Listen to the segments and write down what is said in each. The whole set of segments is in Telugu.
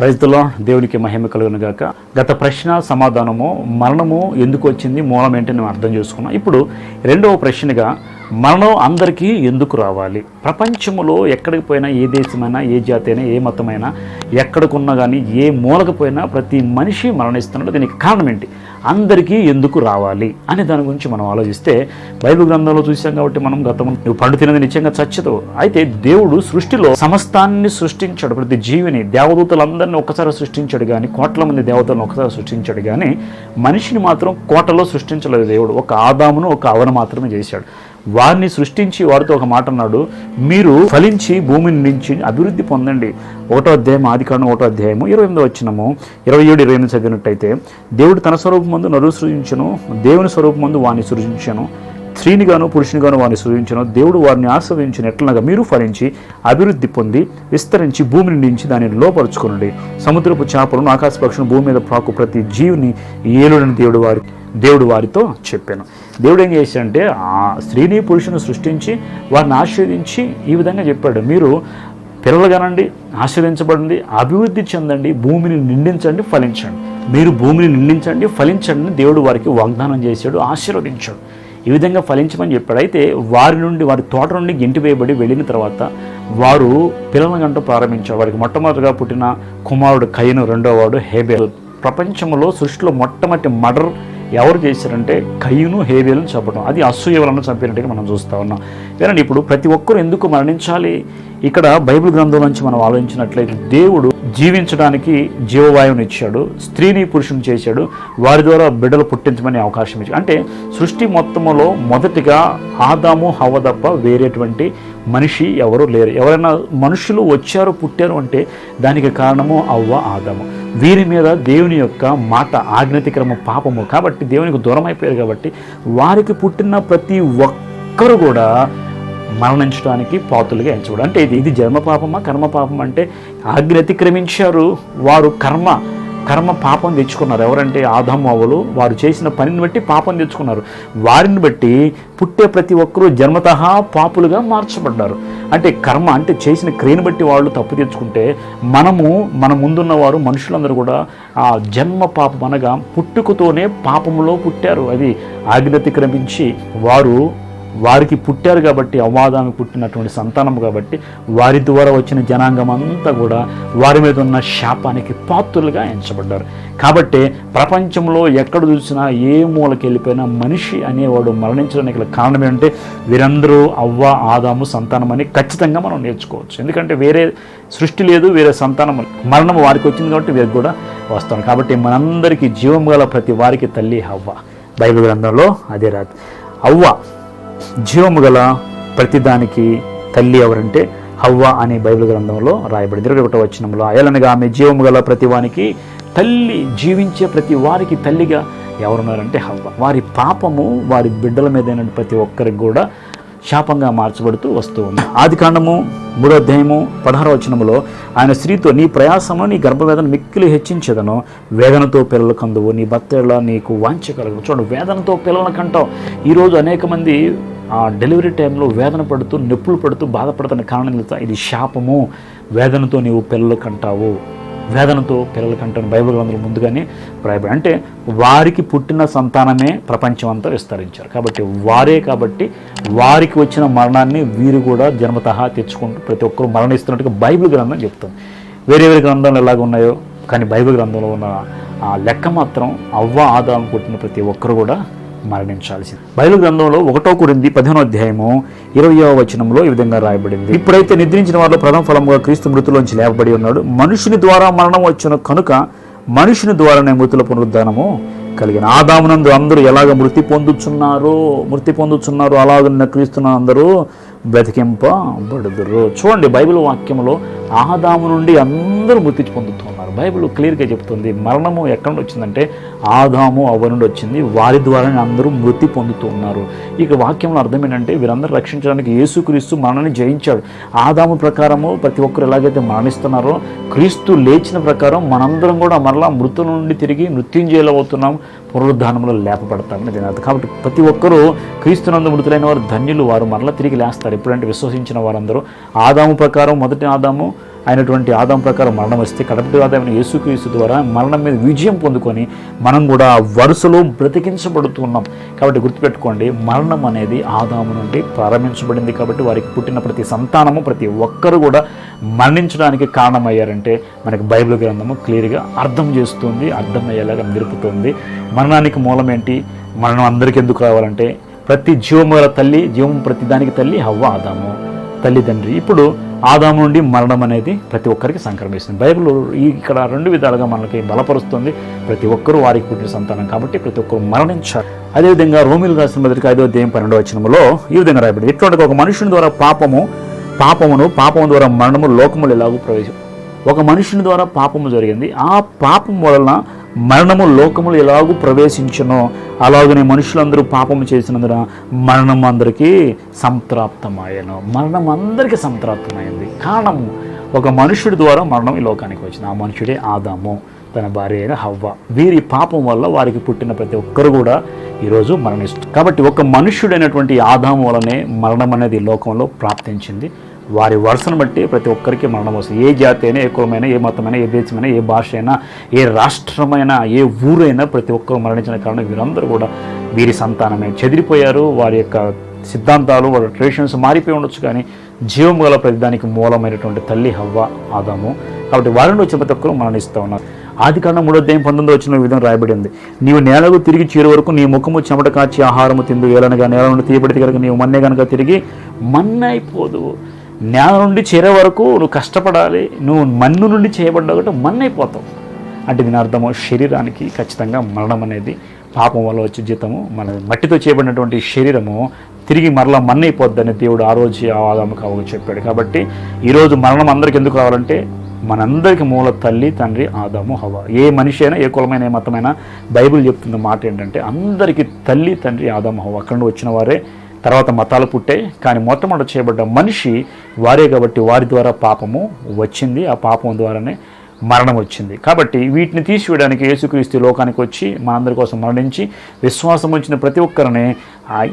రైతులో దేవునికి మహిమ కలుగును గాక. గత ప్రశ్న సమాధానము మరణము ఎందుకు వచ్చింది, మూలం ఏంటని మేము అర్థం చేసుకున్నాం. ఇప్పుడు రెండవ ప్రశ్నగా మరణం అందరికీ ఎందుకు రావాలి? ప్రపంచంలో ఎక్కడికి పోయినా, ఏ దేశమైనా, ఏ జాతి అయినా, ఏ మతమైనా, ఎక్కడికున్నా కానీ, ఏ మూలకు పోయినా ప్రతి మనిషి మరణిస్తున్నాడు. దీనికి కారణం ఏంటి, అందరికీ ఎందుకు రావాలి అనే దాని గురించి మనం ఆలోచిస్తే బైబిల్ గ్రంథంలో చూసాం కాబట్టి మనం గతం నువ్వు పండు తినది నిత్యంగా చచ్చదు. అయితే దేవుడు సృష్టిలో సమస్తాన్ని సృష్టించాడు. ప్రతి జీవిని, దేవదూతలందరినీ ఒక్కసారి సృష్టించాడు కానీ, కోట్ల మంది దేవతలను ఒకసారి సృష్టించాడు కానీ మనిషిని మాత్రం కోటలో సృష్టించలేదు దేవుడు. ఒక ఆదామును, ఒక హవ్వను మాత్రమే చేశాడు. వారిని సృష్టించి వారితో ఒక మాట అన్నాడు, మీరు ఫలించి భూమిని నుంచి అభివృద్ధి పొందండి. 1వ అధ్యాయం ఆదికాండం 1వ అధ్యాయము 28వ వచనము 27-28 చదివినట్టయితే, దేవుడు తన స్వరూపమందు నరుని సృజించెను, దేవుని స్వరూపమందు వారిని సృజించెను, స్త్రీనిగాను పురుషునిగాను వారిని సృజించెను. దేవుడు వారిని ఆస్వాదించిన ఎట్లనగా మీరు ఫలించి అభివృద్ధి పొంది విస్తరించి భూమిని నించి దానిని లోపరుచుకునండి. సముద్రపు చేపలను, ఆకాశ పక్షులను, భూమి మీద ప్రాకు ప్రతి జీవిని ఏలుడని దేవుడు వారితో చెప్పాను. దేవుడు ఏం చేశాడంటే ఆ స్త్రీని పురుషుని సృష్టించి వారిని ఆశీర్వదించి ఈ విధంగా చెప్పాడు, మీరు పిల్లలు కానండి, ఆశీర్వదించబడండి, అభివృద్ధి చెందండి, భూమిని నిండించండి, ఫలించండి. మీరు భూమిని నిండించండి, ఫలించండి దేవుడు వారికి వాగ్దానం చేశాడు, ఆశీర్వదించాడు. ఈ విధంగా ఫలించమని చెప్పాడు. అయితే వారి తోట నుండి గెంటి వేయబడి వెళ్ళిన తర్వాత వారు పిల్లలను గంట ప్రారంభించారు. వారికి మొట్టమొదటిగా పుట్టిన కుమారుడు కయను, రెండో వాడు హేబేలు. ప్రపంచంలో సృష్టిలో మొట్టమొదటి మర్డర్ ఎవరు చేశారంటే కయ్యూను హేబేలును చంపడం. అది అసూయ వలన చంపినట్టుగా మనం చూస్తూ ఉన్నాం. కానీ ఇప్పుడు ప్రతి ఒక్కరు ఎందుకు మరణించాలి? ఇక్కడ బైబిల్ గ్రంథం నుంచి మనం ఆలోచించినట్లయితే దేవుడు జీవించడానికి జీవవాయువుని ఇచ్చాడు, స్త్రీని పురుషుని చేశాడు, వారి ద్వారా బిడ్డలు పుట్టించమని అవకాశం ఇచ్చాడు. అంటే సృష్టి మొత్తంలో మొదటిగా ఆదాము హవ్వ తప్ప వేరేటువంటి మనిషి ఎవరు లేరు. ఎవరైనా మనుషులు వచ్చారు, పుట్టారు అంటే దానికి కారణము అవ్వ, ఆదాము. వీరి మీద దేవుని యొక్క మాట ఆజ్ఞాతిక్రమ పాపము కాబట్టి దేవునికి దూరం అయిపోయారు. కాబట్టి వారికి పుట్టిన ప్రతి ఒక్కరు కూడా మరణించడానికి పాత్రులుగా ఎంచబడు. అంటే ఇది జన్మ పాపమా, కర్మ పాపం అంటే ఆజ్ఞ అతిక్రమించారు, వారు కర్మ పాపం తెచ్చుకున్నారు. ఎవరంటే ఆదాము అవ్వలు వారు చేసిన పనిని బట్టి పాపం తెచ్చుకున్నారు. వారిని బట్టి పుట్టే ప్రతి ఒక్కరూ జన్మతః పాపులుగా మార్చబడ్డారు. అంటే కర్మ అంటే చేసిన క్రియను బట్టి వాళ్ళు తప్పు తెచ్చుకుంటే మన ముందున్న వారు మనుషులందరూ కూడా ఆ జన్మ పాపం అనగా పుట్టుకతోనే పాపములో పుట్టారు. అది ఆజ్ఞాతిక్రమించి వారికి పుట్టారు కాబట్టి, అవ్వాదానికి పుట్టినటువంటి సంతానం కాబట్టి వారి ద్వారా వచ్చిన జనాంగం అంతా కూడా వారి మీద ఉన్న శాపానికి పాత్రులుగా ఎంచబడ్డారు. కాబట్టి ప్రపంచంలో ఎక్కడ చూసినా, ఏ మూలకి వెళ్ళిపోయినా మనిషి అనేవాడు మరణించడానికి కారణం ఏంటంటే వీరందరూ అవ్వ, ఆదాము సంతానం అని ఖచ్చితంగా మనం నేర్చుకోవచ్చు. ఎందుకంటే వేరే సృష్టి లేదు, వేరే సంతానం, మరణం వారికి వచ్చింది కాబట్టి వీరికి కూడా వస్తాం. కాబట్టి మనందరికీ జీవం గల ప్రతి వారికి తల్లి అవ్వ. బైబిల్ గ్రంథంలో అదే రాదు. అవ్వ జీవము గల ప్రతిదానికి తల్లి ఎవరంటే హవ్వ అని బైబిల్ గ్రంథంలో రాయబడింది. 21వ వచనంలో, అయలనగా ఆమె జీవము గల ప్రతివానికి తల్లి, జీవించే ప్రతి వారికి తల్లిగా ఎవరున్నారంటే హవ్వ. వారి పాపము వారి బిడ్డల మీద ప్రతి ఒక్కరికి కూడా శాపంగా మార్చబడుతూ వస్తూ ఉంది. ఆదికాండము 3వ అధ్యాయము 16వ వచనములో, ఆయన స్త్రీతో, నీ ప్రయాసము నీ గర్భవేదన మిక్కిలి హెచ్చించేదను, వేదనతో పిల్లలు కందువు, నీ భర్తలా నీకు వాంఛ కలుగు. చూడండి, వేదనతో పిల్లలను కంటావు. ఈరోజు అనేక మంది డెలివరీ టైంలో వేదన పడుతూ, నొప్పులు పడుతూ బాధపడుతున్న కారణం ఇది శాపము. వేదనతో నీవు పిల్లలు కంటావు, వేదనతో పిల్లల కంటే బైబిల్ గ్రంథంలో ముందుగానే రాయబడి. అంటే వారికి పుట్టిన సంతానమే ప్రపంచం అంతా విస్తరించారు. కాబట్టి వారికి వచ్చిన మరణాన్ని వీరు కూడా జన్మతః తెచ్చుకుంటూ ప్రతి ఒక్కరు మరణిస్తున్నట్టుగా బైబిల్ గ్రంథం చెప్తుంది. వేరే గ్రంథాలు ఎలాగ ఉన్నాయో కానీ బైబిల్ గ్రంథంలో ఉన్న ఆ లెక్క మాత్రం అవ్వ, ఆదాము పుట్టిన ప్రతి ఒక్కరు కూడా మరణించాల్సింది. బైబిల్ గ్రంథంలో 1 కొరింథీ 15వ అధ్యాయము 20వ వచనంలో ఈ విధంగా రాయబడింది, ఇప్పుడైతే నిద్రించిన వారిలో ప్రథమ ఫలముగా క్రీస్తు మృతుల్లోంచి లేపబడి ఉన్నాడు. మనుషుని ద్వారా మరణం వచ్చిన కనుక మనుషుని ద్వారానే మృతుల పునరుద్ధానము కలిగిన. ఆదామునందు అందరూ ఎలాగ మృతి పొందుచున్నారు అలాగ క్రీస్తున్న అందరూ బ్రతికింపబడుదురు. చూడండి, బైబిల్ వాక్యంలో ఆదాము నుండి అందరూ మృతి పొందుతున్నారు. బైబిల్ క్లియర్గా చెప్తుంది. మరణము ఎక్కడ నుండి వచ్చిందంటే ఆదాము అవ్వ నుండి వచ్చింది. వారి ద్వారానే అందరూ మృతి పొందుతూ ఉన్నారు. ఇక వాక్యంలో అర్థం ఏంటంటే వీరందరూ రక్షించడానికి యేసుక్రీస్తు మరణాన్ని జయించాడు. ఆదాము ప్రకారము ప్రతి ఒక్కరు ఎలాగైతే మరణిస్తున్నారో, క్రీస్తు లేచిన ప్రకారం మనందరం కూడా మరలా మృతుల నుండి తిరిగి మృత్యుంజయులు అవుతున్నాం, పునరుద్ధానంలో లేపబడతామని తినదు. కాబట్టి ప్రతి ఒక్కరూ క్రీస్తునందు మృతులైన వారు ధన్యులు, వారు మరలా తిరిగి లేస్తారు. ఎప్పుడంటే విశ్వసించిన వారందరూ ఆదాము ప్రకారం మొదటి ఆదాము అయినటువంటి ఆదాం ప్రకారం మరణం వస్తే కడపటి ఆదామైన యేసుక్రీస్తు ద్వారా మరణం మీద విజయం పొందుకొని మనం కూడా ఆ వరుసలో బ్రతికించబడుతున్నాం. కాబట్టి గుర్తుపెట్టుకోండి, మరణం అనేది ఆదాము నుండి ప్రారంభించబడింది. కాబట్టి వారికి పుట్టిన ప్రతి సంతానము, ప్రతి ఒక్కరు కూడా మరణించడానికి కారణమయ్యారంటే మనకి బైబిల్ గ్రంథము క్లియర్గా అర్థం చేస్తుంది, అర్థమయ్యేలాగా నిలుపుతుంది. మరణానికి మూలం ఏంటి? మరణం అందరికీ ఎందుకు రావాలంటే ప్రతి జీవము గల తల్లి, జీవం ప్రతి దానికి తల్లి హవ్వ, ఆదాము తల్లిదండ్రి. ఇప్పుడు ఆదాము నుండి మరణం అనేది ప్రతి ఒక్కరికి సంక్రమిస్తుంది. బైబిల్ ఇక్కడ రెండు విధాలుగా మనకి బలపరుస్తుంది. ప్రతి ఒక్కరూ వారికి పుట్టిన సంతానం కాబట్టి ప్రతి ఒక్కరు మరణించారు. అదేవిధంగా రోమిలకు రాసిన పత్రిక 5వ అధ్యాయం 12వ వచనంలో ఈ విధంగా రాయబడింది, ఇటువంటి ఒక మనుషుని ద్వారా పాపము ద్వారా మరణము లోకములు ఎలాగూ ఒక మనుషుని ద్వారా పాపము జరిగింది, ఆ పాపం వలన మరణము లోకములు ఎలాగూ ప్రవేశించనో అలాగనే మనుషులందరూ పాపము చేసినందున మరణం అందరికీ సంప్రాప్తమాయను. మరణం అందరికీ సంప్రాప్తమైంది. కారణము ఒక మనుషుడి ద్వారా మరణం ఈ లోకానికి వచ్చింది. ఆ మనుషుడే ఆదాము, తన భార్య అయిన హవ్వ. వీరి పాపం వల్ల వారికి పుట్టిన ప్రతి ఒక్కరు కూడా ఈరోజు మరణిస్తారు. కాబట్టి ఒక మనుష్యుడైనటువంటి ఆదాము వలనే మరణం అనేది లోకంలో ప్రాప్తించింది. వారి వరుసను బట్టి ప్రతి ఒక్కరికి మరణం వస్తుంది. ఏ జాతి అయినా, ఏ కులమైనా, ఏ మతమైనా, ఏ దేశమైనా, ఏ భాష అయినా, ఏ రాష్ట్రమైనా, ఏ ఊరైనా ప్రతి ఒక్కరు మరణించిన కారణం వీరందరూ కూడా వీరి సంతానమే. చెదిరిపోయారు. వారి యొక్క సిద్ధాంతాలు, వారి ట్రెడిషన్స్ మారిపోయి ఉండొచ్చు, కానీ జీవం గల ప్రతిదానికి మూలమైనటువంటి తల్లి హవ్వ, ఆదాము. కాబట్టి వారిని వచ్చిన ప్రతి ఒక్కరు మరణిస్తూ ఉన్నారు. ఆదికాండం 3వ అధ్యాయం 19వ వచనంలో విధంగా రాయబడింది, నీవు నేలకు తిరిగి చేరు వరకు నీ ముఖము చెమట కాచి ఆహారము తిందు, ఏలనగా నేల నుండి తీయబడితే కనుక నీవు మన్నే కనుక తిరిగి మన్నైపోదు. నేల నుండి చేరే వరకు నువ్వు కష్టపడాలి. నువ్వు మన్ను నుండి చేయబడ్డావు కాబట్టి మన్నైపోతావు. అంటే దీని అర్థము శరీరానికి ఖచ్చితంగా మరణం అనేది పాపం వల్ల వచ్చే జీతము. మన మట్టితో చేయబడినటువంటి శరీరము తిరిగి మరలా మన్నైపోద్దని దేవుడు ఆ రోజు ఆదాముకు హవ్వకు చెప్పాడు. కాబట్టి ఈరోజు మరణం అందరికి ఎందుకు రావాలంటే మనందరికి మూల తల్లి, తండ్రి ఆదాము, హవ్వ. ఏ మనిషి అయినా, ఏ కులమైన, ఏ మతమైనా బైబిల్ చెప్తున్న మాట ఏంటంటే అందరికీ తల్లి, తండ్రి ఆదాము, హవ్వ. అక్కడ నుండి వచ్చిన వారే. తర్వాత మతాలు పుట్టాయి, కానీ మొట్టమొదటి చేయబడ్డ మనిషి వారే. కాబట్టి వారి ద్వారా పాపము వచ్చింది, ఆ పాపం ద్వారానే మరణం వచ్చింది. కాబట్టి వీటిని తీసివేయడానికి యేసుక్రీస్తు లోకానికి వచ్చి మనందరి కోసం మరణించి విశ్వాసం ఉంచిన ప్రతి ఒక్కరిని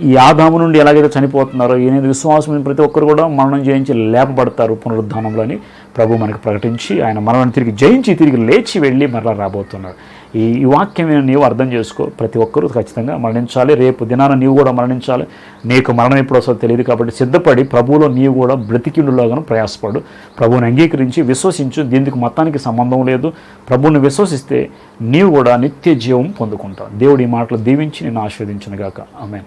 ఈ ఆదాము నుండి ఎలాగైతే చనిపోతున్నారో ఈయన విశ్వాసం ఉంచిన ప్రతి ఒక్కరు కూడా మరణం జయించి లేపబడతారు పునరుద్ధానంలో అని ప్రభు మనకు ప్రకటించి ఆయన మరణాన్ని తిరిగి జయించి తిరిగి లేచి వెళ్ళి మరలా రాబోతున్నారు. ఈ వాక్యం నీవు అర్థం చేసుకో. ప్రతి ఒక్కరూ ఖచ్చితంగా మరణించాలి. రేపు దినాన నీవు కూడా మరణించాలి. నీకు మరణం ఎప్పుడు వస్తుందో తెలియదు. కాబట్టి సిద్ధపడి ప్రభువులో నీవు కూడా బ్రతికిండులాగాను ప్రయాసపడు. ప్రభువుని అంగీకరించి విశ్వసించు. దీనికి మతానికి సంబంధం లేదు. ప్రభువుని విశ్వసిస్తే నీవు కూడా నిత్య జీవం పొందుకుంటావు. దేవుడి మాటలు దీవించి నిన్ను ఆశీర్వదించును గాక. ఆమేన్.